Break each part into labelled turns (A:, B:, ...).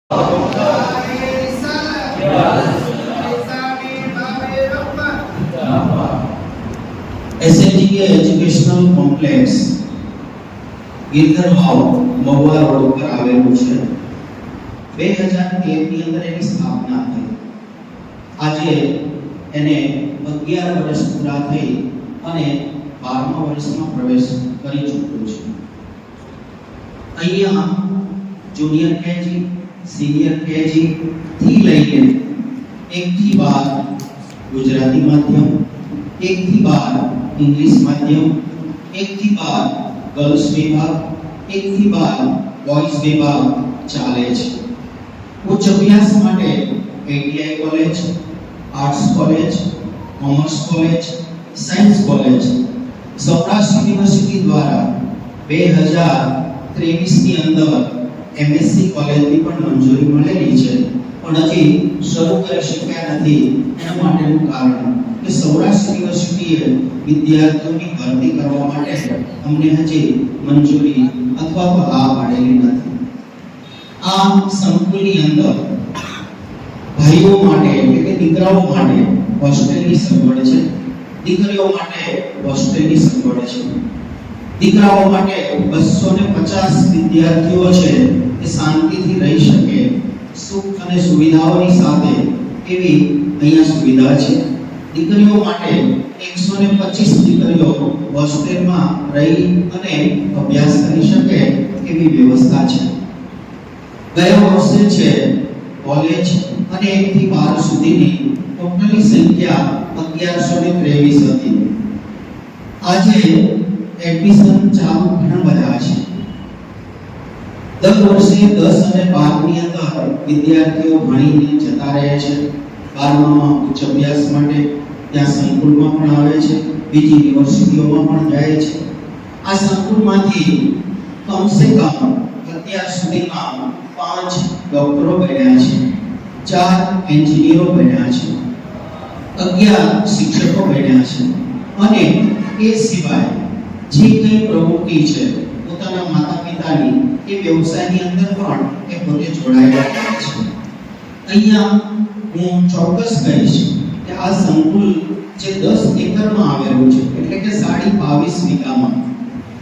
A: SNDK educational complex Girdharvav Mahuva road ઉપર આવેલું છે. 2013 ની અંદર એની સ્થાપના થઈ. આજે એને 11 વર્ષ પૂરા થઈ અને 12મા વર્ષમાં પ્રવેશ કરી ચૂક્યો છે. અહીંયા જુનિયર કેજી, સિનિયર કેજી થી લઈને 1 થી 12 ગુજરાતી માધ્યમ, 1 થી 12 ઇંગ્લિશ માધ્યમ, 1 થી 12 ગર્લ્સ વિભાગ, 1 થી 12 બોયઝ વિભાગ ચાલે છે. ઉચ્ચ અભ્યાસ માટે ATI college, arts college, commerce college, science college Saurashtra university દ્વારા 2023 ની અંદર MSc કોલેજની પણ મંજૂરી મળેલી છે, પણ હજી શરૂ કરી શક્યા નથી. એના માટેનું કારણ કે સૌરાષ્ટ્ર યુનિવર્સિટીએ વિદ્યાર્થીઓની ભરતી કરવા માટે અમને હજી મંજૂરી અથવા તો આ પાડેલી નથી. આ સંકુલની અંદર ભાઈઓ માટે એટલે કે દીકરાઓ માટે હોસ્ટેલની સગવડ છે, દીકરીઓ માટે હોસ્ટેલની સગવડ છે. દીકરાઓ માટે 250 વિદ્યાર્થીઓ છે એ શાંતિથી રહી શકે, સુખ અને સુવિધાઓની સાથે એવી અહીંયા સુવિધા છે. દીકરીઓ માટે 125 દીકરીઓ હોસ્ટેલમાં રહી અને અભ્યાસ કરી શકે એવી વ્યવસ્થા છે. ગયા વર્ષે છે કોલેજ અને 1 થી 12 સુધીની ટોટલી સંખ્યા 1123 હતી. આજે એડમિશન ચાલુ ઘણા બધા છે. દર વર્ષે 10 અને 12 ની અંદર વિદ્યાર્થીઓ ભણીને જતા રહે છે. 12માં ઉચ્ચ અભ્યાસ માટે ત્યાં સંકુલમાં પણ આવે છે, બીજી યુનિવર્સિટીઓમાં પણ જાય છે. આ સંકુલમાંથી કમસે કમ અત્યાર સુધીમાં 5 ડોક્ટરો બન્યા છે, 4 એન્જિનિયરો બન્યા છે, 11 શિક્ષકો બન્યા છે અને એ સિવાય જે કંઈ પ્રવૃત્તિ છે પોતાના માતા પિતાની એ વ્યવસાયની અંદર પણ એ પોતે જોડાયેલા છે. અહીંયા હું ચોક્કસ કહીશ કે આ સંકુલ જે 10 એકરમાં આવેલું છે એટલે કે 22.5 વીઘામાં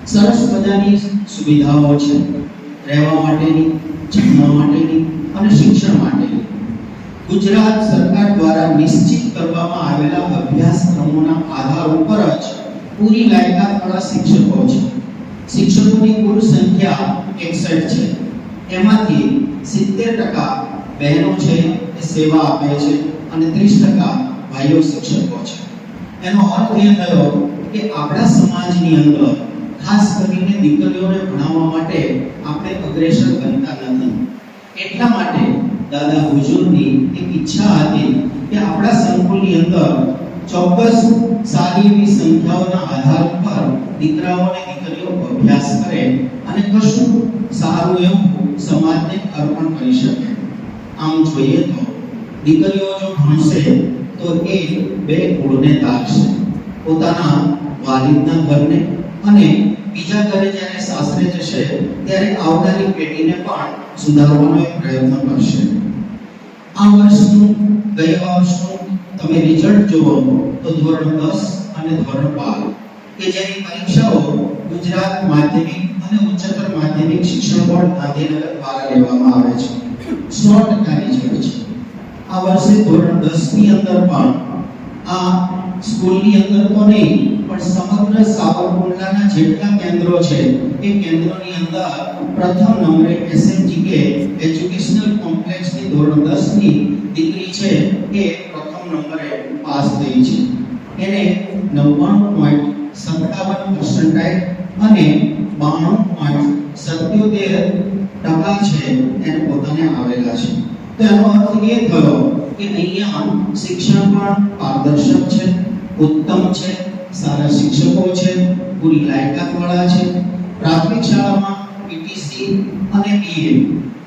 A: સરસ મજાની સુવિધાઓ છે, રહેવા માટેની, જમવા માટેની અને શિક્ષણ માટેની. ગુજરાત સરકાર દ્વારા નિશ્ચિત કરવામાં આવેલા અભ્યાસક્રમોના આધાર ઉપર જ પૂરી લાયકાતવાળા શિક્ષકો છે. શિક્ષકોની કુલ સંખ્યા 61 છે. એમાંથી 70% બહેનો છે એ સેવા આપે છે અને 30% ભાઈઓ શિક્ષકો છે. એનો અર્થ એ થયો કે આપણા સમાજની અંદર ખાસ કરીને દીકરીઓને ભણાવવા માટે આપણે અગ્રેસર બનતા નથી. એટલા માટે દાદા હુજુરની એક ઈચ્છા હતી કે આપણા સંકુલની અંદર ચોક્કસ સારી એવી સંખ્યાઓના આધાર પર દીકરાઓ અને દીકરીઓ અભ્યાસ કરે અને કશું સારું એવું સમાજને અર્પણ કરી શકે. આમ જોઈએ તો દીકરીઓ જો ભણશે તો એ 2 કુળને તારશે, પોતાના વાલિદના ઘરને અને બીજા ઘરે જ્યારે સાસરે જશે ત્યારે આવનારી પેઢીને પણ સુધારવાનો એક પ્રયત્ન કરશે. આ વર્ષનું ગયા વર્ષનું તમે રિઝલ્ટ જુઓ તો ધોરણ 10 અને ધોરણ 12 કે જેની પરીક્ષાઓ ગુજરાત માધ્યમિક અને ઉચ્ચતર માધ્યમિક શિક્ષણ બોર્ડ ગાંધીનગર દ્વારા લેવામાં આવે છે. 100% રિઝલ્ટ છે. આ વર્ષે ધોરણ 10 ની અંદર પણ આ સ્કૂલની અંદર તો નહીં પણ સમગ્ર સાવરકુંડલાના જેટલા કેન્દ્રો છે એ કેન્દ્રોની અંદર પ્રથમ નંબરે SNDK એજ્યુકેશનલ કોમ્પ્લેક્સની ધોરણ 10 ની દીકરી છે એ પ્રથમ નંબરે પાસ થઈ છે. એને 99.57% અને 92.77% છે એને પોતાને આવેલા છે. તો એનો અર્થ એ થયો કે અહીંયા શિક્ષણ પણ પારદર્શક છે, ઉત્તમ છે, સારા શિક્ષકો છે, પૂરી લાયકાતવાળા છે. પ્રાથમિક શાળામાં PTC અને BA,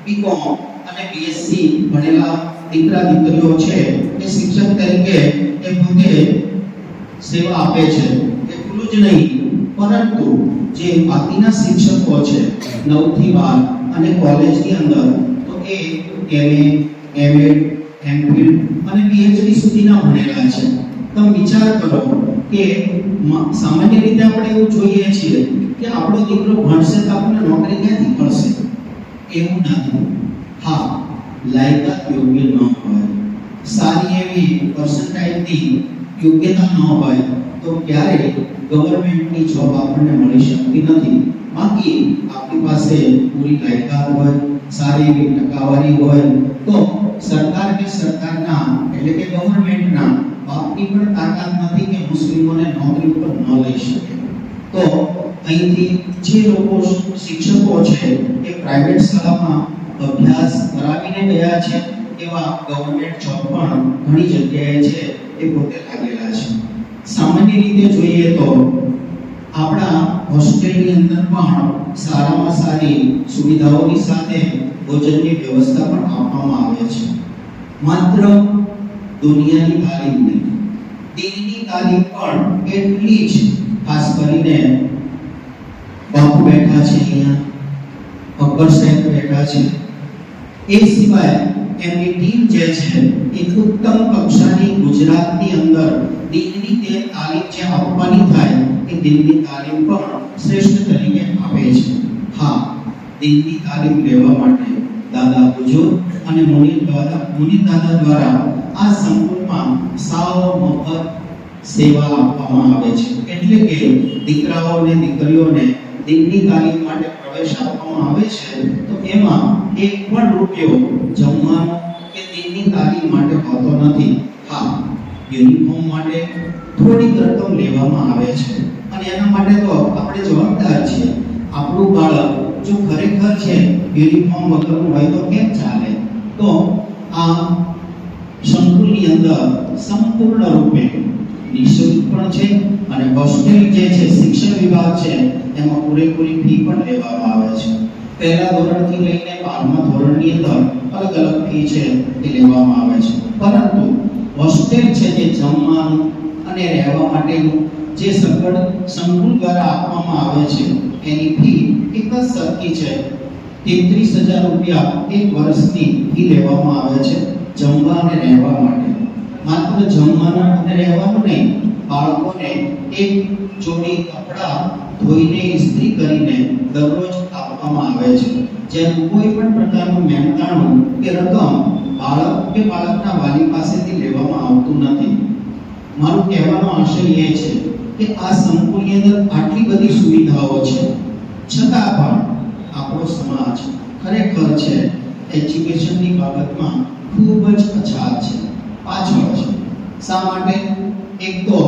A: BCom અને BSc ભણેલા દીકરા દીકરીઓ છે એ શિક્ષક તરીકે એ પોતે સેવા આપે છે. એટલું જ નહીં પરંતુ જે બાકીના શિક્ષકો છે 9 થી 12 અને કોલેજની અંદર તો એ MA, MPhil અને PhD સુધીના ભણેલા છે. તમે વિચાર કરો કે સામાન્ય રીતે આપણે એવું જોઈએ છીએ કે આપણો દીકરો ભણશે તો આપણને નોકરી ક્યાંથી મળશે. એવું નથી. હા, લાયકાત યોગ્ય ન હોય, સારી એવી પર્સન્ટાઇલની યોગ્યતા ન હોય તો ક્યારે ગવર્નમેન્ટની જોબ આપણને મળી શકતી નથી. બાકી આપણી પાસે પૂરી લાયકાત હોય, સારી એવી ટકાવારી હોય તો સરકાર કે સરકારના એટલે કે ગવર્નમેન્ટના બાપની પણ તાકાત નથી કે મુસ્લિમોને નોકરી પર ન લઈ શકે. તો અહીંથી જે લોકો શિક્ષકો છે એ પ્રાઇવેટ શાળામાં અભ્યાસ કરાવીને ગયા છે એવા ગવર્નમેન્ટ જોબ પણ ઘણી જગ્યાએ છે એ પોતે લાગેલા છે. સામાન્ય રીતે જોઈએ તો આપણા હોસ્ટેલની અંદર પણ સારામાં સારી સુવિધાઓની સાથે ભોજનની વ્યવસ્થા પણ આપવામાં આવે છે. માત્ર દુનિયાની તાલીમ નહીં, દીનની તાલીમ પણ એટલી જ. ખાસ કરીને બાપુ બેઠા છે અહીંયા, અકબર સાહેબ બેઠા છે, એ સિવાય એમની ટીમ જે છે એ ઉત્તમ કક્ષાની ગુજરાતની અંદર દીનની તે તાલીમ જે આપવાની થાય એ દીનની તાલીમ પણ શ્રેષ્ઠ તરીકે આપે છે. હા, દીનની તાલીમ લેવા માટે દાદા હુજુર અને મુનિર દાદા દ્વારા આ સંકુલમાં સાવ મફત સેવા આપવામાં આવે છે. એટલે કે દીકરાઓને દીકરીઓને દીનની તાલીમ માટે પ્રવેશ આપવામાં આવે છે તો એમાં એક પણ રૂપિયો જમવાનો કે દીનની તાલીમ માટે હોતો નથી. હા, યુનિફોર્મ માટે થોડી રકમ લેવામાં આવે છે અને એના માટે તો આપણે જવાબદાર છીએ. આપણું બાળક જો ખરેખર છે યુનિફોર્મ વગરનું હોય તો કેમ ચાલે. તો આ સંકુલની અંદર સંપૂર્ણ રૂપે નિઃશુલ્ક પણ છે અને હોસ્ટેલ જે છે શિક્ષણ વિભાગ છે એમાં પૂરેપૂરી ફી પણ લેવામાં આવે છે. પહેલા ધોરણથી લઈને 12મા ધોરણની અંદર અલગ અલગ ફી છે એ લેવામાં આવે છે. પરંતુ હોસ્ટેલ છે જે જમવાનું અને રહેવા માટેનું જે સંકુલ દ્વારા આપવામાં આવે છે એની ફી એક જ સરખી છે. 33,000 રૂપિયા એક વર્ષની ફી લેવામાં આવે છે જમવા અને રહેવા માટે. માત્ર જમવાનું અને રહેવાનું નહીં, બાળકોને એક જોડી કપડાં ધોઈને ઇસ્ત્રી કરીને દરરોજ આપવામાં આવે છે. જેનું કોઈ પણ પ્રકારનું મહેનતાણું કે રકમ બાળક કે બાળકના વાલી પાસેથી લેવામાં આવતું નથી. મારું કહેવાનો આશય એ છે કે આ સંકુલની અંદર આટલી બધી સુવિધાઓ છે છતાં પણ આપણો સમાજ ખરેખર છે એજ્યુકેશનની બાબતમાં ખૂબ જ પછાત છે, પાછળ છે. શા માટે? એક તો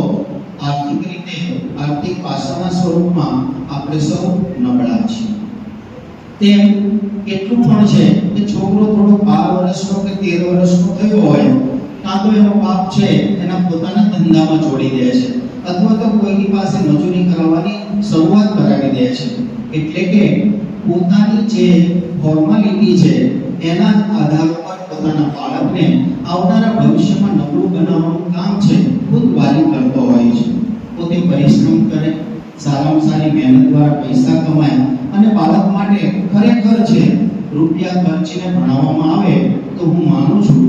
A: આર્થિક રીતે, આર્થિક પાસાના સ્વરૂપમાં આપણે સૌ નબળા છીએ. તેમ એટલું પણ છે કે છોકરો થોડો 12 વર્ષનો કે 13 વર્ષનો થયો હોય કાં તો એનો બાપ છે એના પોતાના ધંધામાં જોડી દે છે અથવા તો કોઈની પાસે મજૂરી કરાવવાની શરૂઆત કરાવી દે છે. એટલે કે પોતાની જે ફોર્માલિટી છે એના આધાર પર પોતાના બાળકને આવનારા ભવિષ્યમાં નબળું બનાવવાનું કામ છે ખુદ વાલી કરતો હોય છે. પોતે પરિશ્રમ કરે, સારામાં સારી મહેનત દ્વારા પૈસા કમાય અને બાળક માટે ખરેખર છે રૂપિયા ખર્ચીને ભણાવવામાં આવે તો હું માનું છું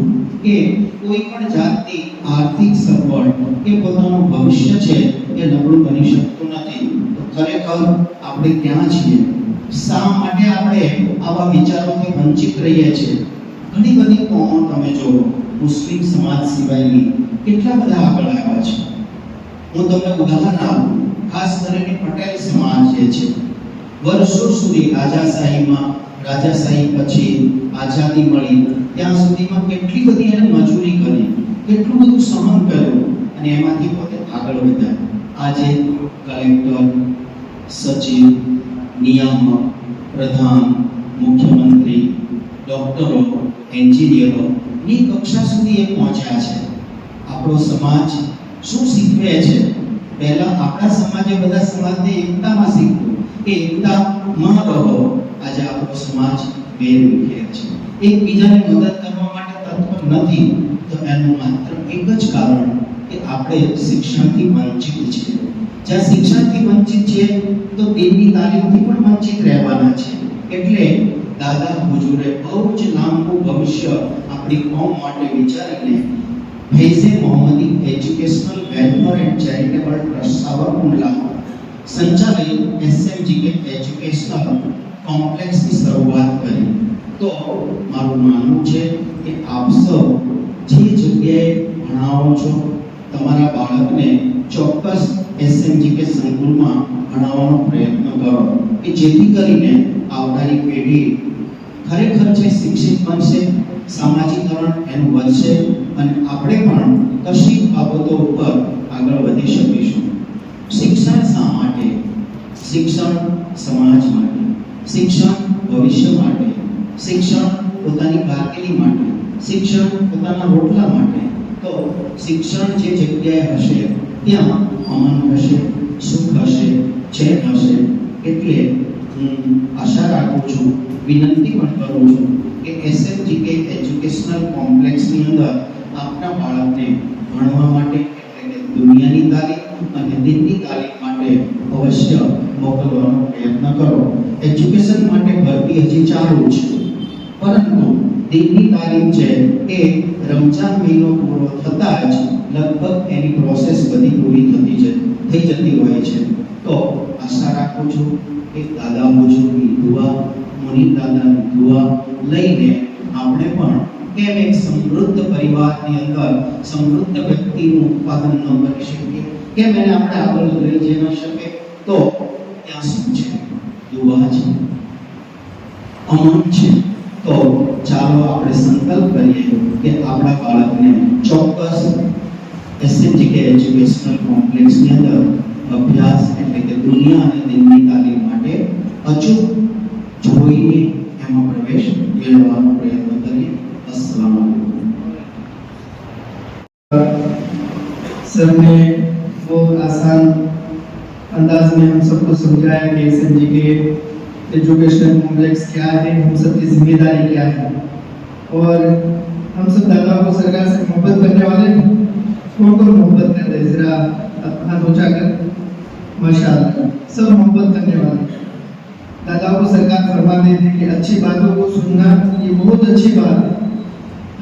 A: કે કોઈ પણ જાતની આર્થિક સગવડ કે પોતાનું ભવિષ્ય છે એ નબળું બની શકતું નથી. તો ખરેખર આપણે ક્યાં છીએ? શા માટે આપણે આવા વિચારોથી વંચિત રહીએ છીએ? ઘણી બધી કોમો તમે જુઓ, મુસ્લિમ સમાજ સિવાયની કેટલા બધા આગળ આવ્યા છે. હું તમને ઉદાહરણ આપું, ખાસ કરીને પટેલ સમાજ જે છે વર્ષો સુધી રાજાશાહી પછી આઝાદી મળી ત્યાં સુધીમાં કેટલી બધી એને મજૂરી કરી, કેટલું બધું સહન કર્યું અને એમાંથી પોતે આગળ વધ્યા. આજે કલેક્ટર, સચિવ, નિયામક, પ્રધાન, મુખ્યમંત્રી, ડોક્ટરો, એન્જિનિયરો ની કક્ષા સુધી એ પહોંચ્યા છે. આપણો સમાજ શું શીખવે છે? પહેલા આપણા સમાજે બધા સમાજને એકતામાં શીખવું કે એકતામાં રહો. આજે આપણો સમાજ વેરવિખેર છે, એકબીજાને મદદ કરવા માટે તત્પર નથી. તો એનું માત્ર એક જ કારણ કે આપણે શિક્ષણથી વંચિત છીએ. જ્યાં શિક્ષણથી વંચિત છીએ તો દીનની તાલીમથી પણ વંચિત રહેવાના છે. એટલે દાદા હુજુરે બહુ જ લાંબુ ભવિષ્ય આપણી કોમ માટે વિચારીને Faize Mohammadi educational welfare and charitable trust Savarkundla સંચાલિત એસએમજીકે એજ્યુકેશનલ કોમ્પ્લેક્સની શરૂઆત કરી. તો મારું માનવું છે કે આપ સૌ જે જગ્યાએ ભણાવો છો તમારા બાળકને ચોક્કસ એસએમજીકે સંકુલમાં ભણાવવાનો પ્રયત્ન કરો કે જેથી કરીને આવનારી પેઢી ખરેખર જે શિક્ષિત બનશે, સામાજિકરણ એનું વધશે અને આપણે પણ કશી બાબતો ઉપર આગળ વધી શકીશું. શિક્ષણ શા માટે? શિક્ષણ સમાજ માટે, શિક્ષણ ભવિષ્ય માટે, શિક્ષણ પોતાની કારકિર્દી માટે, શિક્ષણ પોતાના રોટલા માટે. તો શિક્ષણ જે જગ્યાએ હશે ત્યાં અમન હશે, સુખ હશે, ચેન હશે. એટલે હું આશા રાખું છું, વિનંતી પણ કરું છું કે એસએમજીકે એજ્યુકેશનલ કોમ્પ્લેક્સની અંદર આપના બાળકને ભણવા માટે એટલે કે દુનિયાની તાલીમ અને દિનની તાલીમ માટે અવશ્ય મોકલવાનો પ્રયત્ન કરો. એજ્યુકેશન માટે ભરતી હજી ચાલુ છે, પરંતુ દિનની તાલીમ છે એ રમજાન મહિનો પૂરો થતાં જ લગભગ એની પ્રોસેસ બધી પૂરી થઈ જતી હોય છે. તો આશા રાખું છું કે દાદા હુજુરની દુઆ, મુનિ દાદાની દુઆ લઈને આપણે પણ કેમ એક સમૃદ્ધ પરિવારની અંદર સમૃદ્ધ વ્યક્તિનું ઉત્પાદન ન કરી શકીએ, કેમ એને આપણે આગળ લઈ જઈ ન શકીએ. તો ત્યાં શું છે? દુઆ છે, અમન છે. તો ચાલો આપણે સંકલ્પ કરીએ કે આપણા બાળકને ચોક્કસ એસએમજીકે એજ્યુકેશનલ કોમ્પ્લેક્સની અંદર અભ્યાસ એટલે કે દુનિયા અને દિનની તાલીમ માટે અચૂક જોઈને એમાં પ્રવેશ મેળવવાનો પ્રયત્ન કરીએ. अस्सलाम वालेकुम.
B: सर ने वो आसान अंदाज में हम सबको समझाया कि एसएमजीके एजुकेशनल कॉम्प्लेक्स क्या है, हम सबकी जिम्मेदारी क्या है, और हम सब दादा को सरकार से मोहब्बत करने वाले हैं. कौन मोहब्बत करते हैं? जरा हाथ ऊंचा कर. माशाअल्लाह, सब मोहब्बत करने वाले. दादा को सरकार फरमा देते कि अच्छी बातों को सुनना ये बहुत अच्छी बात है,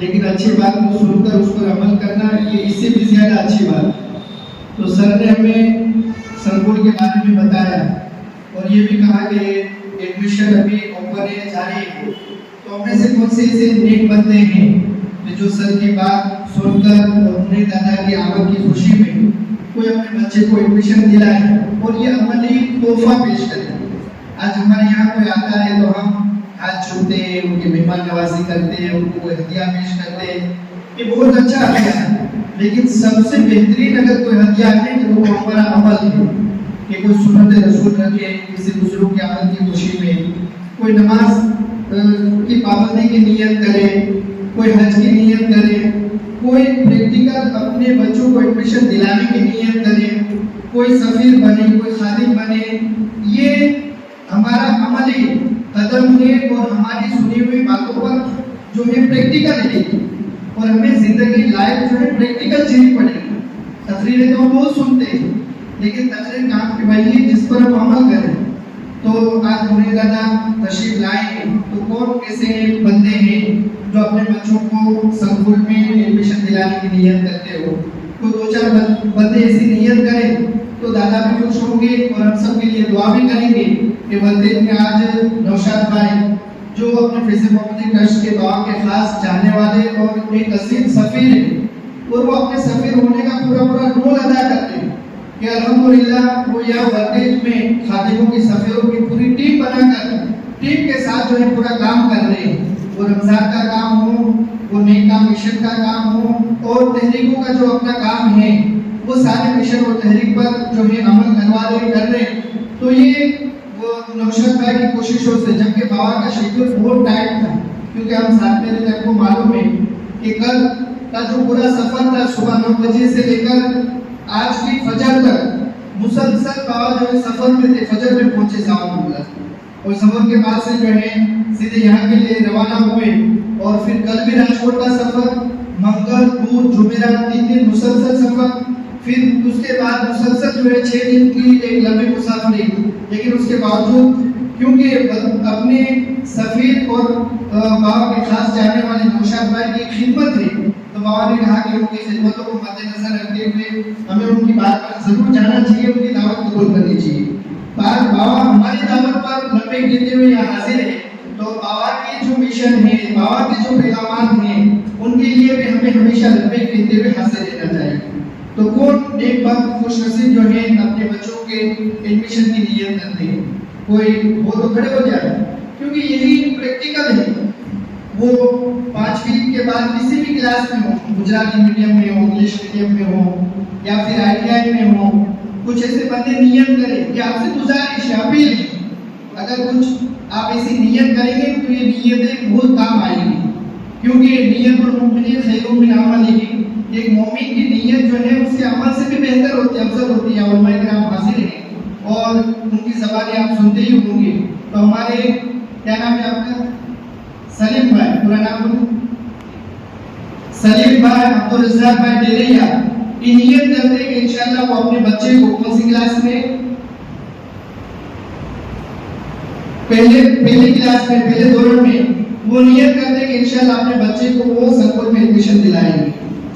B: लेकिन अच्छी बात को सुनकर उस पर अमल करना ये इससे भी ज्यादा अच्छी बात है. तो सर ने हमें संकुल के बारे में बताया और ये भी कहा कि एडमिशन अभी ओपन है, जारी है. तो हमें से कौन से ऐसे नेक बंदे हैं जो सर की बात सुनकर और उन्हें दादा की आमद की खुशी में कोई अपने बच्चे को एडमिशन दिलाए और ये अमली तोहफा पेश करे. आज हमारे यहाँ कोई आता है तो हम हाथ छूते हैं, उनकी मेहमान नवाजी करते हैं, उनको कोई हदिया पेश करते हैं. ये बहुत अच्छा हदिया है, लेकिन सबसे बेहतरीन अगर कोई हदिया है तो वो हमारा अमल है कि कोई सुन्नत रसूल रखे किसी दूसरों की आमद की खुशी में, कोई नमाज की पाबंदी की नियत करे, कोई हज की नियत करे, कोई प्रैक्टिकल अपने बच्चों को एडमिशन दिलाने की नियत करे, कोई सफीर बने, कोई खादिम बने. ये हमारा अमली कदम है और हमारी सुनी हुई बातों पर जो है प्रैक्टिकल है, और हमें जिंदगी लाइफ जो है प्रैक्टिकल जीनी पड़ेगी. तकरीरें तो हम बहुत सुनते हैं, लेकिन तकरीर काम की भाई है जिस पर हम अमल करें. तो आज मुनि दादा तशरीफ लाए हैं, तो कौन कैसे बंदे हैं जो अपने बच्चों को संकुल में एडमिशन दिलाने की नियत करते हो. तो दो चार बंदे ऐसी नियत करें तो दादा भी खुश होंगे और हम सब के लिए दुआ भी करेंगे कि बंदे में आज नौशाद भाई जो अपने फैज़े मोहम्मदी ट्रस्ट के दुआ के खास चाहने वाले और एक असीम सफीर है, और वो अपने सफीर होने का पूरा रोल अदा करते हैं कि अल्हम्दुलिल्लाह वो यहाँ वर्देज में खादिमों की सफीरों की पूरी टीम बनाकर टीम के साथ जो है पूरा काम कर रहे हैं. वो रमजान का काम हो, वो नई काम मिशन का काम हो, और तहरीकों का जो अपना काम है वो सारे मिशन और तहरीक पर जो है अमल करवा रहे कर रहे. तो ये वो नौशाद भाई की कोशिशों से, जबकि बाबा का शेड्यूल बहुत टाइट था, क्योंकि हम साथ में रहते आपको मालूम है कि कल का जो पूरा सफर था सुबह 9 बजे से लेकर आज की फजर तक मुसलसल बाबा जो है सफर में थे. फजर में पहुंचे सावरकुंडला और सफर के बाद से जो है सीधे यहाँ के लिए रवाना हुए, और फिर कल भी राजकोट का सफर, मंगल बुध जुमेरात 3 दिन मुसलसल सफर, फिर उसके बाद मुसलसल जो है 6 दिन की एक लंबी मुसाफरी. लेकिन उसके बावजूद क्योंकि अपने सफेद और बाबा के खास जानने वाले नौशाद भाई की खिदमत है, तो बाबा ने कहा कि उनकी खिदमतों को मद्देनजर रखते हुए हमें उनकी बात पर जरूर जाना चाहिए, उनकी दावत कबूल करनी चाहिए। बाबा हमारी दावत पर लंबे गिनते हुए यहाँ हाजिर है, तो बाबा के जो मिशन है, बाबा के जो पैगाम हैं, उनके लिए भी हमें हमेशा लंबे गिनते हुए हाजिर रहना चाहिए। तो कौन एक बात खुशनसीब जो है अपने बच्चों के एडमिशन की नियत करते हैं, कोई वो तो खड़े हो जाए, क्योंकि यही प्रैक्टिकल है। वो 5वीं के बाद किसी भी क्लास में हो, गुजराती मीडियम में हो, इंग्लिश मीडियम में हो या फिर ITI में हो, कुछ ऐसे बंदे नियत करें कि आपसे गुजारिश है, अपील है, अगर कुछ आप ऐसी नियत करेंगे तो ये नियतें बहुत काम आएंगी, क्योंकि नियत और मुमिन खैरुम मिन अमलिही, एक मोमिन की नियत जो है उसके अमल से भी बेहतर होती है, अफजल होती है। उलमा किराम हाजिर हैं और उनकी ज़बानें आप सुनते ही होंगे। तो हमारे क्या नाम है आपका? सलीम भाई, पूरा नाम बोलो। सलीम भाई, अब्दुल रज़ाक भाई डेरिया, ये नियत करते हैं कि इंशाअल्लाह वो अपने बच्चे को कौन सी क्लास में, पहली क्लास में, पहले दौर में वो नियत करते हैं कि इंशाअल्लाह अपने बच्चे को वो संकुल में एडमिशन दिलाएंगे।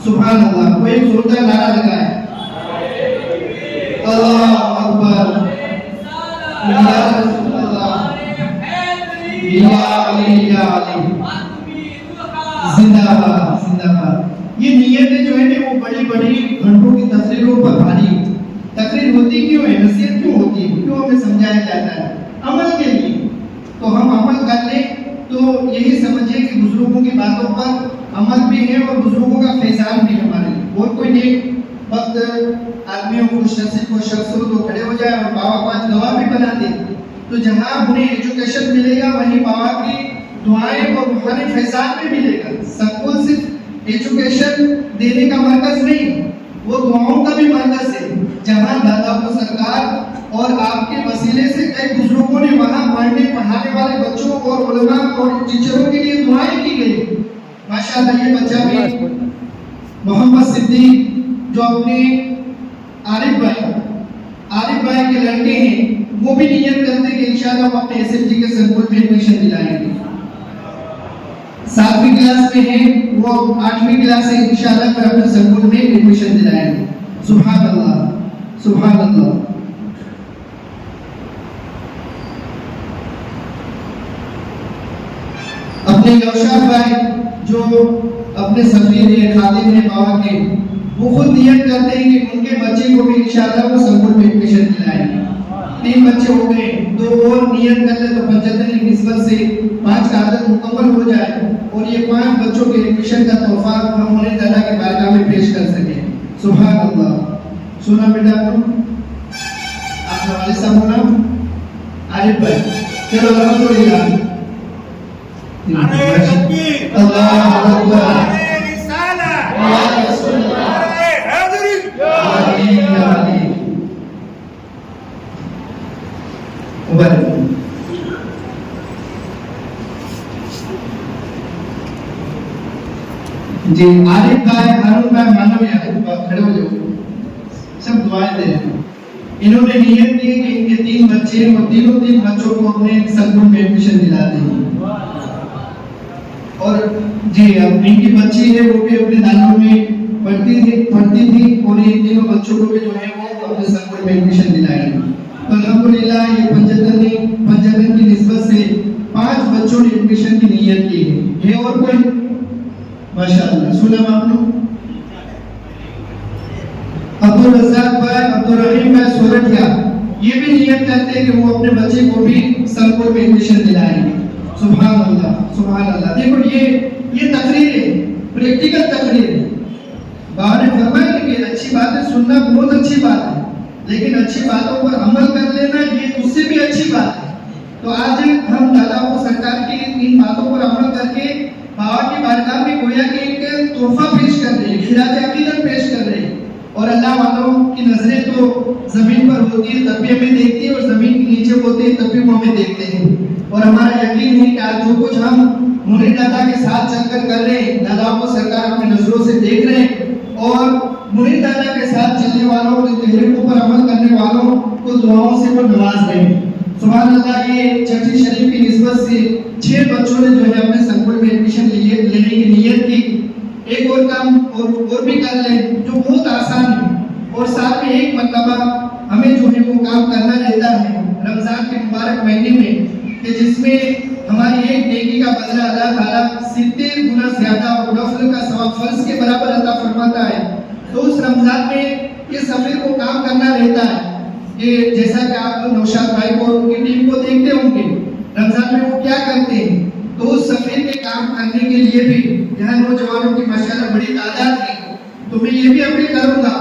B: सुभान अल्लाह, कोई एक जोरदार नारा लगाए, अल्लाह अकबर, या रसूल अल्लाह, या अली या अली, जिंदाबाद जिंदाबाद। ये नियतें जो है ना वो बड़ी बड़ी घंटों की तकरीरों पर भारी, तकरीर होती क्यों है, नसीहत क्यों होती है, क्यों हमें समझाया जाता है? अमल के लिए। तो हम अमल कर लें तो यही समझिए कि बुजुर्गों की बातों पर अमल भी है और बुजुर्गों का फैजान भी है हमारे लिए। और कोई नेक वक्त आदमियों को, खुशनसीब को, शख्स हो तो खड़े हो जाए और बाबा को आज गवाह भी बना दे, तो जहाँ उन्हें एजुकेशन मिलेगा वहीं बाबा की दुआएं और रूहानी फैजान भी मिलेगा। संकुल सिर्फ एजुकेशन देने का मरकज नहीं, वो दुआओं का भी मरकज है, जहाँ दादा को सरकार और आपके वसीले से कई बुजुर्गों ने वहाँ पढ़ने पढ़ाने वाले बच्चों और उलमा और टीचरों के लिए दुआएं की गई। माशाअल्लाह, ये बच्चा भी मोहम्मद सिद्दीक जो अपने आरिफ भाई के लड़के हैं, वो भी नियत करते हैं कि इंशाअल्लाह वो अपने SMG के संकुल में एडमिशन दिलाएंगे। 7वीं क्लास में है, वो 8वीं क्लास है, इंशाअल्लाह फिर अपने संकुल में एडमिशन दिलाएंगे। सुभान अल्लाह, सुभान अल्लाह। अपने नौशाद भाई जो अपने सफीर है, खादिम है बाबा के, वो खुद नियत करते हैं कि उनके बच्चे को भी इंशाअल्लाह वो संकुल में एडमिशन दिलाएंगे। 3 बच्चे हो गए, 2 और नियत कर ले तो 75 की निस्बत से 5 का आदत मुकम्मल हो जाए और ये 5 बच्चों के एडमिशन का तोहफा हम उन्हें दादा के बारगाह में पेश कर सकें। सुभान अल्लाह। सुना बेटा आपका वालिद साहब का नाम आरिफ भाई, चलो अल्हम्दुलिल्लाह। अल्लाह अकबर, या रसूल अल्लाह, जी आरिफ भाई, हारून भाई, मानव खड़े हो जाओ, सब दुआएं दे रहे हैं। इन्होंने नियत की कि इनके 3 बच्चे और तीनों 3 बच्चों को अपने संकुल में एडमिशन दिला देंगे। और जी अब इनकी बच्ची है वो भी अपने दानों में पढ़ती थी और ये तीनों बच्चों को भी जो है वो अपने संकुल में एडमिशन दिलाएंगे। तो अल्हम्दुलिल्लाह ये 75 की निस्बत से 5 बच्चों ने एडमिशन की नियत की है। और कोई माशाअल्लाह, सुना आप लोग? अब्दुल रज़ाक भाई, अब्दुल रहीम भाई सोरठिया, ये भी नियत करते हैं कि वो अपने बच्चे को भी संकुल में एडमिशन दिलाएंगे। सुभान अल्लाह, सुभान अल्लाह। देखो ये तकरीर है, प्रैक्टिकल तकरीर है। बाबा ने फरमाया कि अच्छी बातें सुनना बहुत अच्छी बात है, लेकिन अच्छी बातों पर अमल कर लेना ये उससे भी अच्छी बात है। तो आज हम दादा को सरकार की इन बातों पर अमल करके बाबा की बारगाह में गोया कि एक तोहफा पेश कर रहे हैं, खिराज अकीदत पेश कर रहे हैं। और अल्लाह वालों की नजरें तो जमीन पर होती है तब भी हमें देखती है, और जमीन के नीचे होते हैं तब भी वो हमें देखते हैं। और हमारा यकीन है कि आज जो कुछ हम मुनीर दादा के साथ चलकर कर रहे हैं, दादाओं को सरकार अपनी नजरों से देख रहे हैं और मुनीर दादा के साथ चलने वालों के तहरीकों पर अमल करने वालों को दुआओं से वो नवाज रहे हैं। सुभान अल्लाह, ये छठी शरीफ की निस्बत से 6 बच्चों ने जो है अपने संकुल में एडमिशन लेने की नियत की। एक और काम और भी कर ले जो बहुत आसान है, और साथ में एक मरतबा हमें जो है वो काम करना रहता है रमजान के मुबारक महीने में, कि जिसमें हमारी एक नेकी का बदला अल्लाह ताला 70 गुना ज्यादा और नफल का सवाब फर्ज के बराबर अता फरमाता है। तो उस रमजान में ये सफीर को काम करना रहता है। ये जैसा कि आप नौशाद भाई को और उनकी टीम को देखते होंगे रमजान में वो क्या करते हैं, तो उस सफीर के काम करने के लिए भी यहाँ नौजवानों की माशाल्लाह बड़ी तादाद है। तो मैं ये भी अपील करूंगा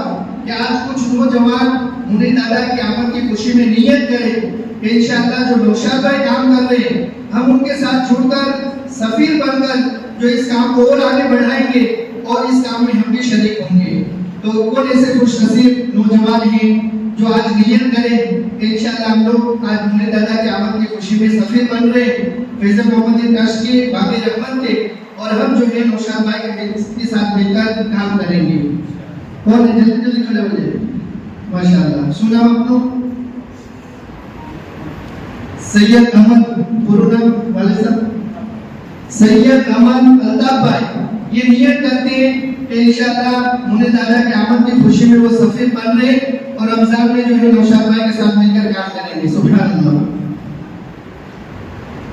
B: कि आज कुछ नौजवान उन्हें दादा की आमद की खुशी में नियत करें कि इंशाअल्लाह जो नौशाद भाई काम कर रहे हैं हम उनके साथ जुड़कर सफीर बनकर जो इस काम को और आगे बढ़ाएंगे और इस काम में हम भी शरीक होंगे। तो कौन ऐसे खुश नसीब नौजवान हैं जो आज नियत करें कि इंशाअल्लाह हम लोग आज उन्हें दादा की आमद की खुशी में सफीर बन रहे फैज़ल मोहम्मद ट्रस्ट के बाबे रहमत के, और हम जो है नौशाद भाई के साथ मिलकर काम करेंगे। और जल्दी जल्दी खड़े हो जाए माशाअल्लाह। सुना आपको सैयद अहमद पुरुना वाले साहब, सैयद अहमद अल्ताफ भाई ये नियत करते हैं कि इंशाअल्लाह उन्हें दादा की आमद की खुशी में वो सफीर बन रहे और रमजान में जो है नौशाद भाई के साथ मिलकर काम करेंगे। सुभान अल्लाह।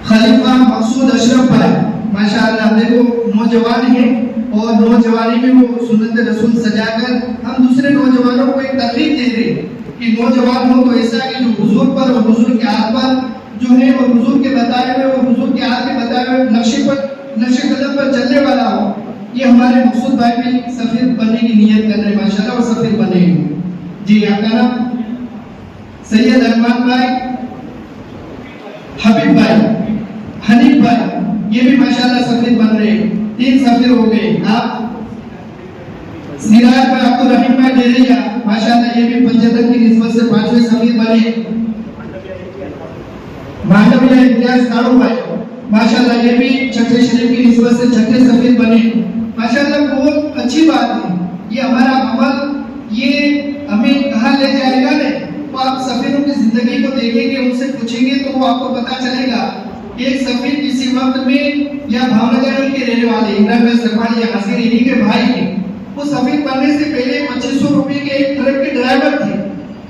B: खलीफा मकसूद अशरफ भाई माशाअल्लाह, देखो नौजवान हैं और नौजवानी में वो सुन्नत रसूल सजाकर हम दूसरे नौजवानों को एक तरगीब दे रहे हैं कि नौजवान हो तो ऐसा कि जो हुजूर पर और हुजूर के हाथ पर जो है और हुजूर के बताए हुए और हुजूर के हाथ के बताए हुए नक्शे कदम पर चलने वाला हो। ये हमारे मकसूद भाई भी सफीर बनने की नियत कर रहे हैं माशाल्लाह, और सफीर बनेंगे। जी आपका नाम? सैयद अरमान भाई, हबीब भाई, हनीफ भाई ये भी माशाल्लाह सफीर बन रहे हैं। 3 सफीर हो गए। आप सिराज भाई, अब्दुल रहीम भाई डेरिया माशाल्लाह ये भी 75 की निस्बत से 5वें सफीर बने। मांडविया इम्तियाज काड़ू भाई माशाल्लाह ये भी छठे शरीफ की निस्बत से 6ठे सफीर बने माशाल्लाह। बहुत अच्छी बात है। ये हमारा अमल ये हमें कहाँ ले जाएगा ने, तो आप सफीरों की जिंदगी को देखेंगे, उनसे पूछेंगे तो वो आपको पता चलेगा। एक सफीर किसी वक्त में या भावनगर के रहने वाले इमरान सरमान या हाजिर इन्हीं के भाई हैं, वो सफीर बनने से पहले 2500 रुपए के एक ट्रक के ड्राइवर थे,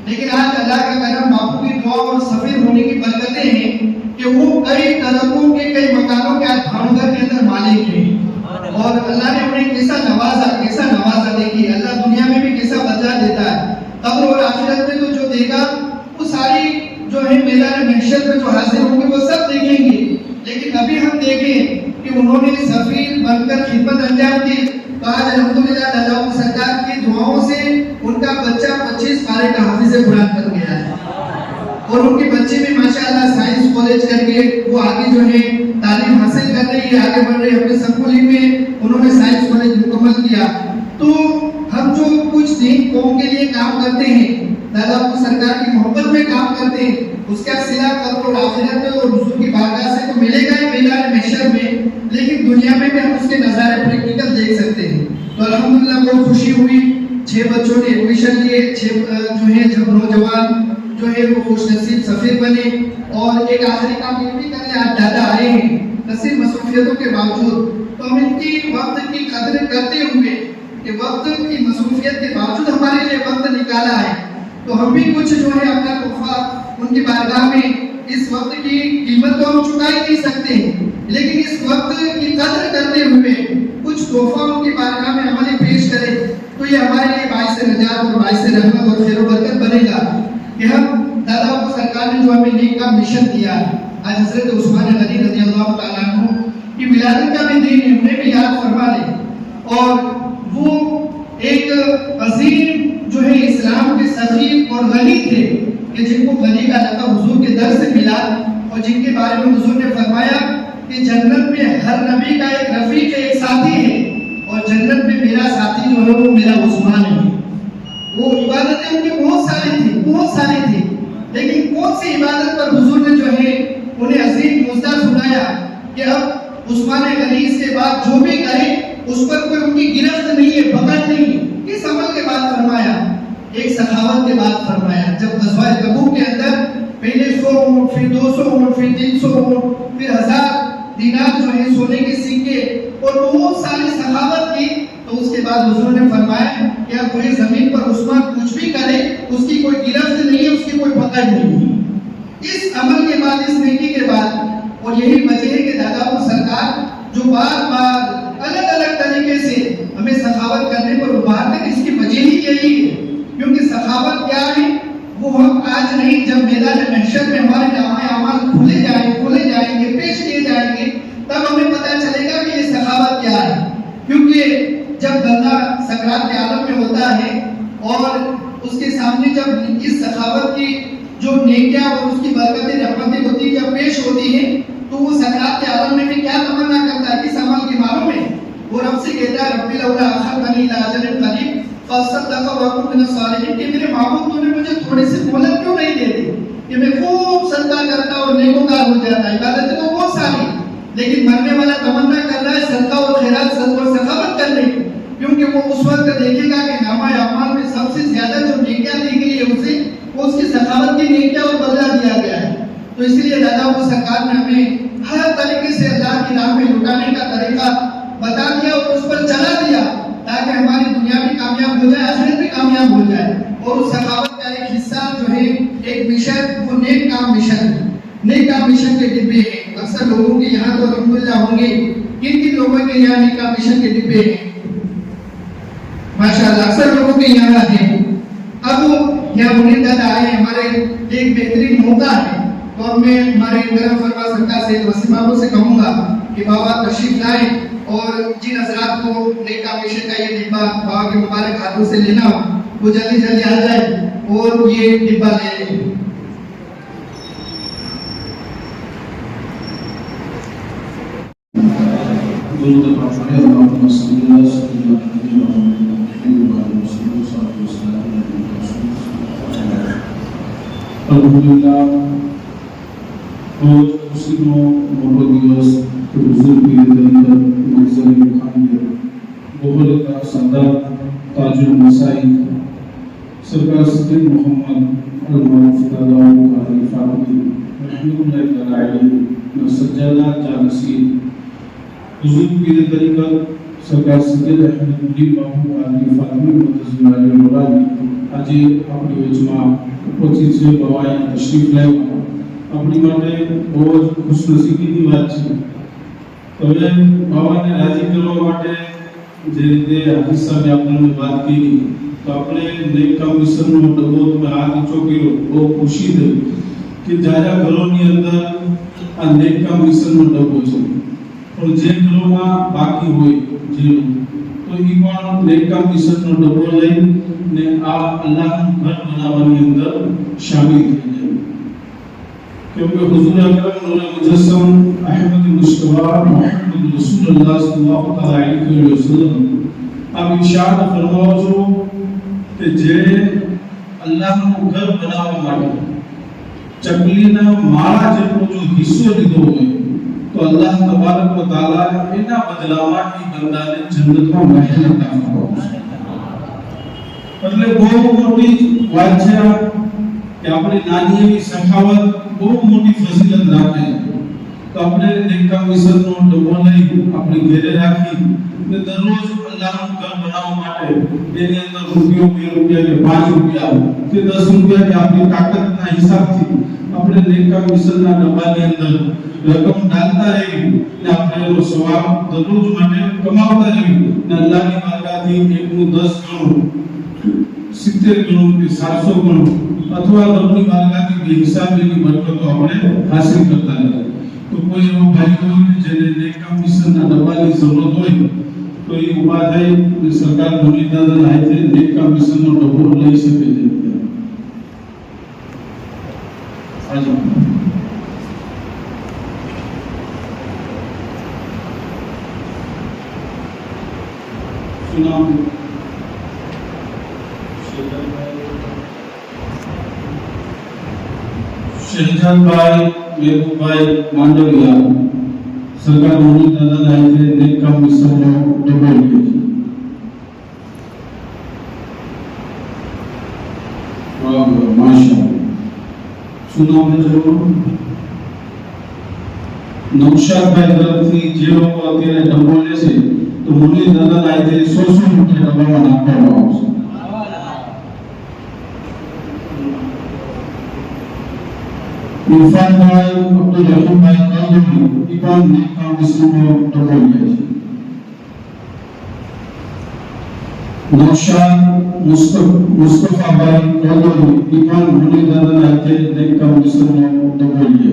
B: लेकिन आज अल्लाह का करम बापू की दुआ और सफीर होने की बरकतें हैं कि वो कई ट्रकों के कई मकानों के आज भावनगर के अंदर मालिक हैं। और अल्लाह ने उन्हें कैसा नवाजा देखिए, अल्लाह दुनिया में भी कैसा बदला देता है। कब्र और आखिरत में तो जो देगा वो सारी जो है मैदान महशर में जो हाजिर होंगे वो सब देखेंगे। लेकिन अभी हम देखें कि उन्होंने सफीर बनकर खिदमत अंजाम दी, तो आज अल्हम्दुलिल्लाह दादा सरकार की दुआओं से उनका बच्चा 25 पारे का हाफिज़ कुरान बन गया है, और उनके बच्चे भी माशाल्लाह साइंस कॉलेज करके वो आगे जो है तालीम हासिल कर रही है, आगे बढ़ रही है। अपने संकुल में उन्होंने साइंस कॉलेज मुकम्मल किया। तो हम जो कुछ दिन कौम के लिए काम करते हैं, दादा को सरकार की मोहब्बत में काम करते हैं, उसका सिला कब्र और आखिरत में और हुजूर की बारगाह से तो मिलेगा ही मैदान महशर में, लेकिन दुनिया में भी हम उसके नज़ारे प्रैक्टिकल देख सकते हैं। तो अल्हम्दुलिल्लाह बहुत खुशी हुई। 6 बच्चों ने एडमिशन लिए, 6 जो है जब नौजवान जो है वो खुशनसीब सफीर बने। और एक आखिरी काम ये भी करने आज दादा आए हैं कसीर मसरूफियतों के बावजूद, तो हम इनकी वक्त की कदर करते हुए कि वक्त की मसरूफियत के बावजूद हमारे लिए वक्त निकाला है, तो हम भी कुछ जो है अपना तोहफा उनकी बारगाह में, इस वक्त की कीमत तो हम चुका ही नहीं सकते, लेकिन इस वक्त की कदर करते हुए कुछ तोहफा उनकी बारगाह में अमली पेश करें, तो ये हमारे लिए बाइस नजात और बाइस रहमत और खैर बरकत बनेगा कि हम दादा को सरकार ने जो हमें नेक का मिशन दिया है। आज हजरत उस्मान गनी रज़ी अल्लाह तआला अन्हु की विलादत का भी दिन है, उन्हें भी याद फरमा लें। और वो एक अजीम जो है इस्लाम के सखी और गनी थे कि जिनको गनी का लक़ब हुजूर के दर से मिला, और जिनके बारे में हुजूर ने फरमाया कि जन्नत में हर नबी का एक रफीक एक साथी है, और जन्नत में मेरा साथी जो है वो मेरा उस्मान है। वो इबादतें उनकी बहुत सारी थी, लेकिन कौन सी इबादत पर हुजूर ने जो है उन्हें अजीम मुजदा सुनाया कि अब उस्मान गनी के बाद जो भी करे उस पर कोई उनकी गिरफ्त नहीं है, पकड़ नहीं है। किस अमल के बाद फरमाया? एक सखावत के बाद फरमाया। जब गज़वा तबूक के अंदर पहले 100 ऊँट, फिर 200 ऊँट, फिर 300 ऊँट, फिर 1000 दिनार जो है सोने के सिक्के और बहुत सारी सखावत की। तो उसके बाद हुजूर ने फरमाया कि अब पूरी जमीन पर उस्मान कुछ भी करे उसकी कोई गिरफ्त नहीं है, उसकी कोई पकड़ नहीं है। इस अमल के बाद, इस नेकी के बाद, और यही वजह है कि दादा को सरकार जो बार बार अलग अलग तरीके से हमें सखावत करने पर उभारते हैं, इसकी वजह ही यही है। क्योंकि सखावत क्या है वो हम आज नहीं, जब मैदान महशर में हमारे नामे अमाल खोले जाएंगे, पेश किए जाएंगे, तब हमें पता चलेगा कि ये सखावत क्या है। क्योंकि जब बंदा सकरात के आलम में होता है और उसके सामने जब इस सखावत की जो नेकियां और उसकी बरकतें, रहमतें होती है, जब पेश होती है, तो वो सकरात के आलम में भी क्या तमन्ना करता है, किस अमल की मालूम है? वो रब से कहता है, रब्बी लौला अखरतनी इला अजलिन करीब फअसद्दक़ व अकुन मिनस सालिहीन, कि मेरे माबूद तूने मुझे थोड़ी सी मोहलत क्यों नहीं दे दी कि मैं खूब सदका करता और नेकोकार हो जाता। इबादतें तो बहुत सारी, लेकिन मरने वाला तमन्ना कर रहा है सदका और खैरात, सदका और सखावत करने की, क्योंकि वो उस वक्त देखेगा कि नामा अमाल में सबसे ज्यादा जो नेकियां दी गई है उसे, वो उसकी सखावत की नेकियां और बदला दिया गया है। तो इसलिए दादा वो सरकार ने हमें हर तरीके से अल्लाह की राह में लुटाने का तरीका बता दिया और उस पर चला दिया, ताकि हमारी दुनिया भी कामयाब हो जाए, आखिरत भी कामयाब हो जाए। और उस सखावत का एक हिस्सा जो है, एक मिशन, वो नेक काम मिशन है। नेक काम मिशन के डिब्बे हैं। अक्सर लोगों के यहाँ तो अल्हम्दुलिल्लाह होंगे, किन किन लोगों के यहाँ नेक काम मिशन के डिब्बे हैं? माशाअल्लाह, अक्सर लोगों के यहाँ है। अब यहाँ मुनीर दादा आए, हमारे एक बेहतरीन मौका है, तो अब मैं हमारे गरम फरमा सरकार से, वसीम बाबू से कहूँगा कि बाबा तशरीफ लाए और जिन हजरात को नेक काम मिशन का ये डिब्बा बाबा के मुबारक हाथों से लेना हो, वो जल्दी जल्दी आ जाए और ये डिब्बा ले लें।
C: अल्हम्दुलिल्लाह, रोज मुस्लिमों मोहब्बत दिवस के हुजूर की तरीक़त मंज़र मुखानी गोबल का सदर ताजुल मसाई सरकार सैयद मोहम्मद अल-मारूफ दादा अल फारूकी रहमतुल्लाह अलैहि न सज्जादा जालसी हुजूर की तरीक़त सरकार सैयद अहमद बाबू अल फारूकी मुतज़िला આજે આપણી વચમાં ઉપસ્થિત છે, બાવાએ તશરીફ લાવ્યા, આપણી માટે બહુ જ ખુશનસીબીની વાત છે। હવે બાવાને રાજી કરવા માટે જે રીતે હાફિઝ સાહેબે આપણને વાત કરી, તો આપણે નેક કામ મિશનનો ડબ્બો તમે હાથ ઊંચો કર્યો, બહુ ખુશી થઈ કે જ્યારે ઘરોની અંદર આ નેક કામ મિશનનો ડબ્બો છે, પણ જે ઘરોમાં બાકી હોય જે તો એ પણ નેક કામ મિશનનો ડબ્બો લઈને આ અલ્લાહનું ઘર બનાવવાની અંદર શામિલ થઈ જાય। क्योंकि हुजूर अकरम नूर मुजस्सम अहमद मुस्तफा मोहम्मद रसूलुल्लाह सल्लल्लाहु अलैहि वसल्लम आप इरशाद फरमाओ છો કે જે અલ્લાહનું ઘર બનાવવા માટે ચકલીના માળા જેટલો જો હિસ્સો લીધો હોય, તો અલ્લાહ તબારક વ તઆલા એના બદલામાં એ બંદાને જન્નતમાં મહેલ અતા ફરમાવશે। એટલે બહુ મોટી વાત છે કે આપણે નાની એવી સખાવત બહુ મોટી ફઝીલત રાખે। તો આપણે નેક કામ મિશનનો ડબ્બો લઈ આપણી ઘરે રાખી ને દરરોજ અલ્લાહનું ઘર બનાવવા માટે એની અંદર રૂપિયો 2 રૂપિયા કે 5 રૂપિયા કે 10 રૂપિયા કે આપણી તાકાતના હિસાબથી આપણે નેક કામ મિશનના ડબ્બાની અંદર રકમ ડાલતા રહીએ ને આપણે એનો સવાબ દરરોજ માટે કમાવતા રહીએ ને અલ્લાહની બારગાહથી એકનું 10 ગણું 70 ગણું કે 700 ગણું अथवा रबनी बारगाह की बेहिसाब की बरकत આપણે हासिल करता रहे। तो कोई एवं भाई हो जेने नेक काम मिशनना डब्बाની જરૂરત હોય તો એ ઉભા થઈ સરકાર મુનિર દાદા હાથે નેક કામ મિશનનો ડબ્બો લઈ શકે છે। આજો સુનામ शहजाद भाई मेहबूब भाई मांडविया सरकार मुनीर दादा हाथे नेक काम मिशनનો ડબ્બો લે છે। वाह माशाअल्लाह। શું નામ છે તમારું? નૌશાદભાઈ તરફથી જે લોકો અત્યારે ડબ્બો લેશે તો મુરલી દાદા આજે 100 રૂપિયા ડબ્બામાં નાખવામાં આવશે. ઇરફાનભાઈ અબ્દુલ રહીમભાઈ કાદરી ઇબાન નેકા વિશ્વનો ડબ્બો લે છે. નૌશાદ મુસ્તફાભાઈ કાદરી ઇબાન મુરલી દાદા આજે નેકા વિશ્વનો ડબ્બો લે છે.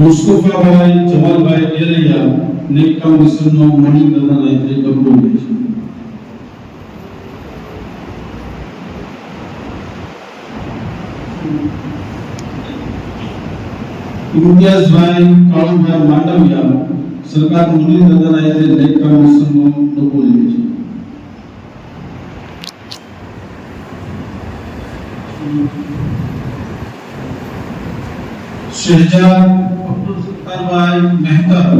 C: મુસ્તફાભાઈ જમાલભાઈ ડેરૈયા નેકા મિશનનો મણી દાદા આજે ડબ્બો લે છે. ઇમ્તિયાઝભાઈ કાળુભાઈ માંડવિયા સરકાર મુરલી દાદા આજે નેકા મિશનનો ડબ્બો લે છે. શહેજાદ અબ્દુલ સત્તારભાઈ મહેતા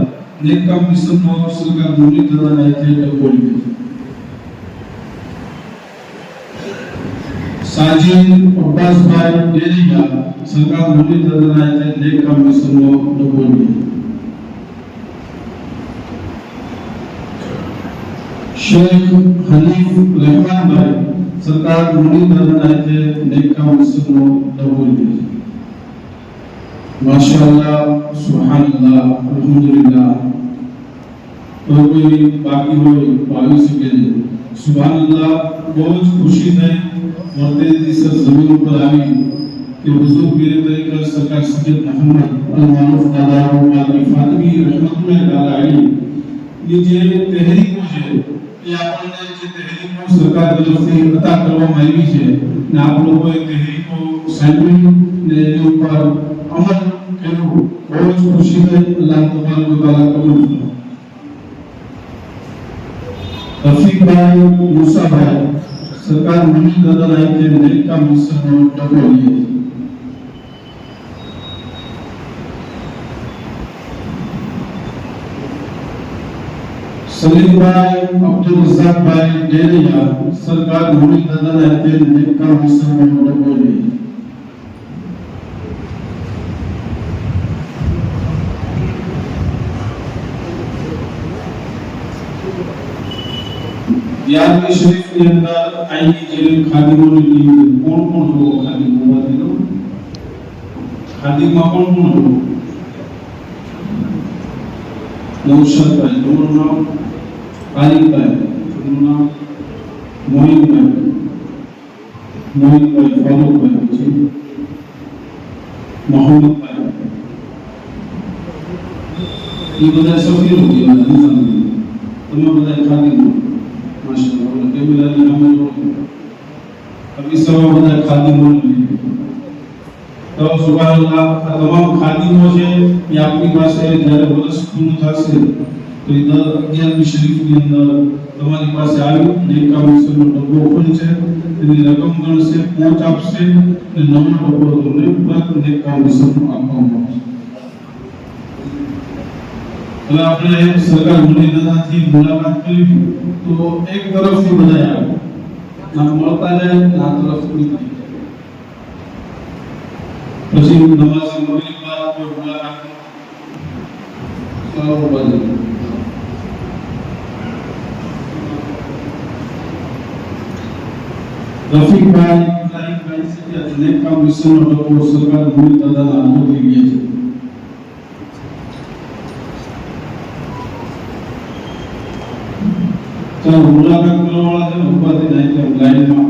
C: નેકા મિશનનો સરકાર મુરલી દાદા આજે ડબ્બો લે છે. સાજીદ અબ્બાસભાઈ ડેરૈયા સરકાર મુરલી દાદા આજે નેકા મિશનનો ડબ્બો લે છે. शेख हनीफ रहमानभाई सरकार मुरली दादा આજે નેકા મિશનનો ડબ્બો લે છે. माशाअल्लाह सुभानअल्लाह अल्हम्दुलिल्लाह. तो कोई बाकी हो આવી શકે છે. सुभानअल्लाह बहुत खुशी થઈ વર્તે સર જમીન ઉપર આવી કે बुजुर्ग मेरे तरीका सरकार सैयद मोहम्मद अल मारूफ दादा वाली फातिमी रहमतुल्लाह ताला अलैहि ये જે તહેરીકો છે એ આપણને જે તહેરીકો સરકાર તરફથી અતા કરવામાં આવી છે ને આપ લોકોએ તહેરીકો સાંભળી ને એની ઉપર અમલ કર્યું. બહુ જ ખુશી થઈ. અલ્લાહ તબારક વ તઆલા કબૂલ કરે. રફીકભાઈ મુસાભાઈ સરકાર મુરલી દાદા આજે નેકા મિશનનો ડબ્બો લે છે. સલીમભાઈ અબ્દુલ રઝાકભાઈ ડેરૈયા સરકાર મુરલી દાદા આજે નેકા મિશનનો ડબ્બો લે છે. यादवी शरीफ के अंदर आईनी जेल खादिमों ने कौन कौन हो खादिमों बात लो खादिमा कौन कौन हो नौशाद भाई दोनों नाम आलिफ भाई दोनों नाम मोइन भाई फारूक भाई जी मोहम्मद भाई ये बता सफीर हो गया निजाम तुम्हें बता खादिमों माशाअल्लाह के मिलानी हमें अभी सब बता खादिमों ने तो सुभान अल्लाह तमाम खादिमों से ये आपकी પાસે જ્યારે વર્ષ પૂર્ણ થશે તો એ 11મી શરીફની અંદર તમારી પાસે આવી નેકા મિશનનો ડબ્બો ખોલશે એની રકમ ગણશે પહોંચ આપશે અને નવો ડબ્બો તમને પરત નેકા મિશનનો આપવામાં આવશે. હવે આપણે સરકાર મુરલી દાદાથી મુલાકાત કરી તો એક તરફથી બધા આવે ના મળતા જાય ના તરફથી નીકળી પછી નમાઝ મગરિબ બાદ કોઈ મુલાકાત સલામ બાદ રફીકભાઈ ઇબ્રાહીમભાઈ से નેકા મિશનનો ડબ્બો સરકાર મુરલી દાદાના હાથોથી ગયા છે. मुलाकात करने वाला है उपाधि नहीं लाइन में